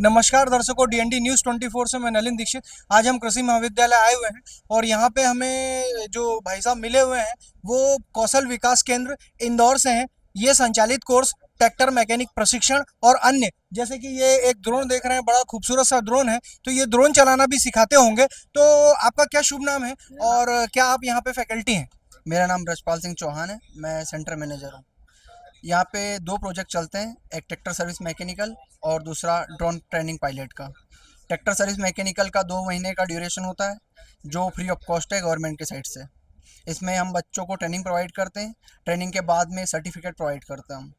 नमस्कार दर्शकों, DND news 24 से मैं नलिन दीक्षित। आज हम कृषि महाविद्यालय आए हुए हैं और यहाँ पे हमें जो भाई साहब मिले हुए हैं वो कौशल विकास केंद्र इंदौर से हैं। ये संचालित कोर्स ट्रैक्टर मैकेनिक प्रशिक्षण और अन्य, जैसे कि ये एक ड्रोन देख रहे हैं, बड़ा खूबसूरत सा ड्रोन है, तो ये ड्रोन चलाना भी सिखाते होंगे। तो आपका क्या शुभ नाम है और क्या आप यहाँ पे फैकल्टी हैं? मेरा नाम ब्रजपाल सिंह चौहान है। मैं सेंटर मैनेजर हूँ। यहाँ पे दो प्रोजेक्ट चलते हैं, एक ट्रैक्टर सर्विस मैकेनिकल और दूसरा ड्रोन ट्रेनिंग पायलट का। ट्रैक्टर सर्विस मैकेनिकल का 2 महीने का ड्यूरेशन होता है, जो फ्री ऑफ कॉस्ट है गवर्नमेंट के साइड से। इसमें हम बच्चों को ट्रेनिंग प्रोवाइड करते हैं। ट्रेनिंग के बाद में सर्टिफिकेट प्रोवाइड करते हैं हम।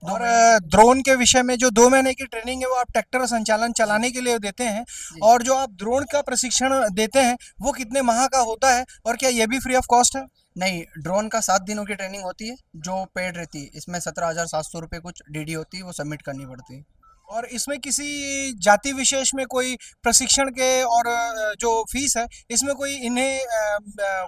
दो और महीने ड्रोन के विषय में जो 2 महीने की ट्रेनिंग है वो आप ट्रैक्टर संचालन चलाने के लिए देते हैं, जी। और जो आप ड्रोन का प्रशिक्षण देते हैं वो कितने माह का होता है और क्या ये भी फ्री ऑफ कॉस्ट है? नहीं, ड्रोन का 7 दिनों की ट्रेनिंग होती है जो पेड रहती है। इसमें 17,700 रुपये कुछ डीडी होती है, वो सबमिट करनी पड़ती है। और इसमें किसी जाति विशेष में कोई प्रशिक्षण के और जो फीस है इसमें कोई इन्हें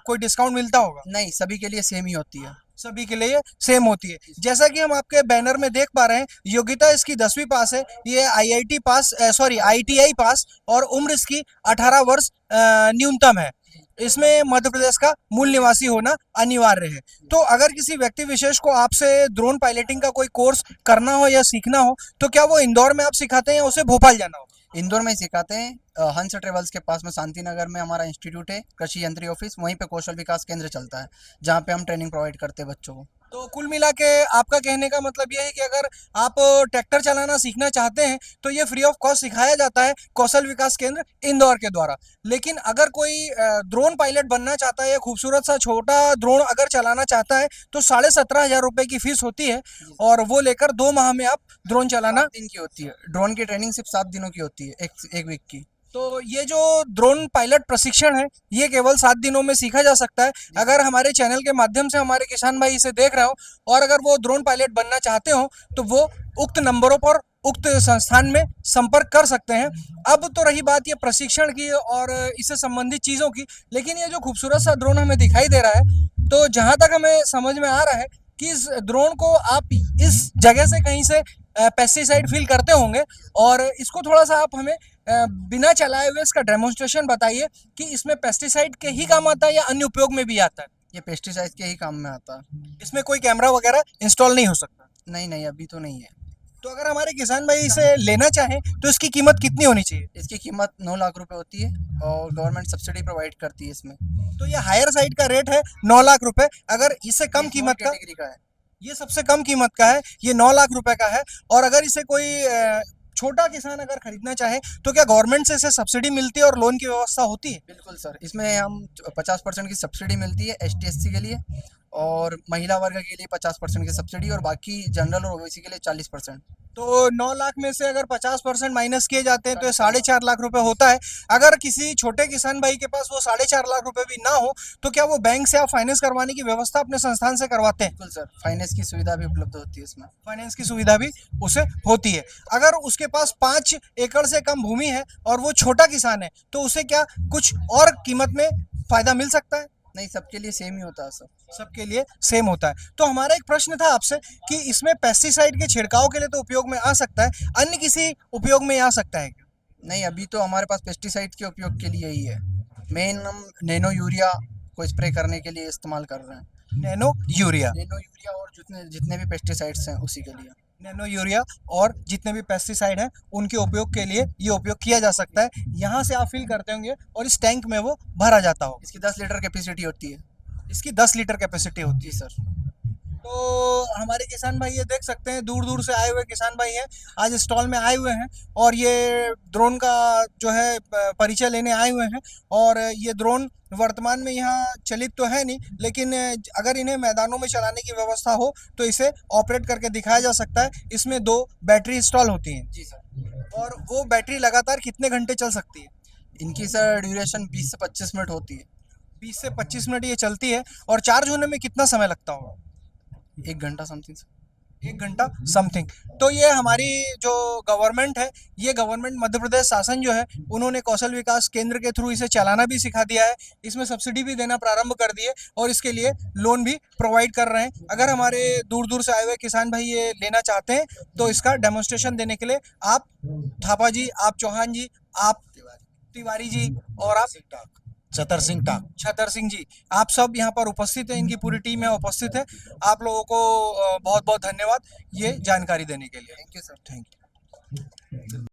कोई डिस्काउंट मिलता होगा? नहीं, सभी के लिए सेम ही होती है। सभी के लिए सेम होती है। जैसा कि हम आपके बैनर में देख पा रहे हैं, योग्यता इसकी 10वीं पास है, ये आईआईटी पास, सॉरी आईटीआई पास, और उम्र इसकी 18 वर्ष न्यूनतम है। इसमें मध्य प्रदेश का मूल निवासी होना अनिवार्य है। तो अगर किसी व्यक्ति विशेष को आपसे ड्रोन पायलटिंग का कोई कोर्स करना हो या सीखना हो तो क्या वो इंदौर में आप सिखाते हैं या उसे भोपाल जाना हो? इंदौर में ही सिखाते हैं। हंस ट्रेवल्स के पास में शांति नगर में हमारा इंस्टीट्यूट है, कृषि यंत्री ऑफिस, वहीं पे कौशल विकास केंद्र चलता है, जहाँ पे हम ट्रेनिंग प्रोवाइड करते हैं बच्चों को। तो कुल मिला के आपका कहने का मतलब ये है कि अगर आप ट्रैक्टर चलाना सीखना चाहते हैं तो ये फ्री ऑफ कॉस्ट सिखाया जाता है कौशल विकास केंद्र इंदौर के द्वारा। लेकिन अगर कोई ड्रोन पायलट बनना चाहता है या खूबसूरत सा छोटा ड्रोन अगर चलाना चाहता है तो 17,500 रुपये की फीस होती है, और वो लेकर 2 माह में आप ड्रोन चलाना। 7 दिन की होती है ड्रोन की ट्रेनिंग, सिर्फ 7 दिनों की होती है, एक वीक की। तो ये जो ड्रोन पायलट प्रशिक्षण है ये केवल 7 दिनों में सीखा जा सकता है। अगर हमारे चैनल के माध्यम से हमारे किसान भाई इसे देख रहे हो और अगर वो ड्रोन पायलट बनना चाहते हो तो वो उक्त नंबरों पर उक्त संस्थान में संपर्क कर सकते हैं। अब तो रही बात ये प्रशिक्षण की और इससे संबंधित चीज़ों की, लेकिन ये जो खूबसूरत सा ड्रोन हमें दिखाई दे रहा है, तो जहाँ तक हमें समझ में आ रहा है कि इस ड्रोन को आप इस जगह से कहीं से पेस्टिसाइड फील करते होंगे, और इसको थोड़ा सा आप हमें बिना चलाए हुए इसका डेमोन्स्ट्रेशन बताइए कि इसमें पेस्टिसाइड के ही काम आता है या अन्य उपयोग में भी आता है? ये पेस्टिसाइड के ही काम में आता है। इसमें कोई कैमरा वगैरह इंस्टॉल नहीं हो सकता? नहीं नहीं, अभी तो नहीं है। तो अगर हमारे किसान भाई इसे लेना चाहें तो इसकी कीमत कितनी होनी चाहिए? इसकी कीमत 9 लाख रुपए होती है और गवर्नमेंट सब्सिडी प्रोवाइड करती है इसमें। तो ये हायर साइड का रेट है 9 लाख रुपए। अगर इससे कम ये स्मॉल कीमत का, कैटेगरी का है। ये सबसे कम कीमत का है, ये 9 लाख रुपए का है। और अगर इसे कोई छोटा किसान अगर खरीदना चाहे तो क्या गवर्नमेंट से इसे सब्सिडी मिलती है और लोन की व्यवस्था होती है? बिल्कुल सर, इसमें हम 50% की सब्सिडी मिलती है एस टी एस सी के लिए, और महिला वर्ग के लिए 50% की सब्सिडी, और बाकी जनरल और ओबीसी के लिए 40%। तो 9 लाख में से अगर 50% माइनस किए जाते हैं तो ये 4.5 लाख रुपए होता है। अगर किसी छोटे किसान भाई के पास वो 4.5 लाख रुपए भी ना हो तो क्या वो बैंक से आप फाइनेंस करवाने की व्यवस्था अपने संस्थान से करवाते हैं? बिल्कुल सर, फाइनेंस की सुविधा भी उपलब्ध होती है इसमें। फाइनेंस की सुविधा भी उसे होती है। अगर उसके पास 5 एकड़ से कम भूमि है और वो छोटा किसान है तो उसे क्या कुछ और कीमत में फायदा मिल सकता है? नहीं, सबके लिए सेम ही होता है सर। सबके लिए सेम होता है। तो हमारा एक प्रश्न था आपसे कि इसमें पेस्टिसाइड के छिड़काव के लिए तो उपयोग में आ सकता है, अन्य किसी उपयोग में आ सकता है क्या? नहीं, अभी तो हमारे पास पेस्टिसाइड के उपयोग के लिए ही है। मेन हम नैनो यूरिया को स्प्रे करने के लिए इस्तेमाल कर रहे हैं। Nano urea. नैनो यूरिया और जितने जितने भी पेस्टिसाइड्स हैं उसी के लिए। नैनो यूरिया और जितने भी पेस्टिसाइड हैं उनके उपयोग के लिए ये उपयोग किया जा सकता है। यहाँ से आप फिल करते होंगे और इस टैंक में वो भरा जाता होगा। इसकी 10 लीटर कैपेसिटी होती है। इसकी 10 लीटर कैपेसिटी होती जी है। सर। तो हमारे किसान भाई ये देख सकते हैं, दूर दूर से आए हुए किसान भाई हैं, आज स्टॉल में आए हुए हैं और ये ड्रोन का जो है परिचय लेने आए हुए हैं। और ये ड्रोन वर्तमान में यहाँ चलित तो है नहीं, लेकिन अगर इन्हें मैदानों में चलाने की व्यवस्था हो तो इसे ऑपरेट करके दिखाया जा सकता है। इसमें 2 बैटरी इंस्टॉल होती हैं। जी सर। और वो बैटरी लगातार कितने घंटे चल सकती है? इनकी सर ड्यूरेशन 20 से 25 मिनट होती है। 20 से 25 मिनट ये चलती है। और चार्ज होने में कितना समय लगता होगा? 1 घंटा समथिंग सर। 1 घंटा समथिंग। तो ये हमारी जो गवर्नमेंट है, ये गवर्नमेंट मध्य प्रदेश शासन जो है, उन्होंने कौशल विकास केंद्र के थ्रू इसे चलाना भी सिखा दिया है, इसमें सब्सिडी भी देना प्रारंभ कर दिए और इसके लिए लोन भी प्रोवाइड कर रहे हैं। अगर हमारे दूर दूर से आए हुए किसान भाई ये लेना चाहते हैं तो इसका डेमोन्स्ट्रेशन देने के लिए आप थापा जी, आप चौहान जी, आप तिवारी जी और आप छतर सिंह टाक। छतर सिंह जी, आप सब यहाँ पर उपस्थित हैं, इनकी पूरी टीम यहाँ उपस्थित है। आप लोगों को बहुत बहुत धन्यवाद ये जानकारी देने के लिए। Thank you sir. Thank you.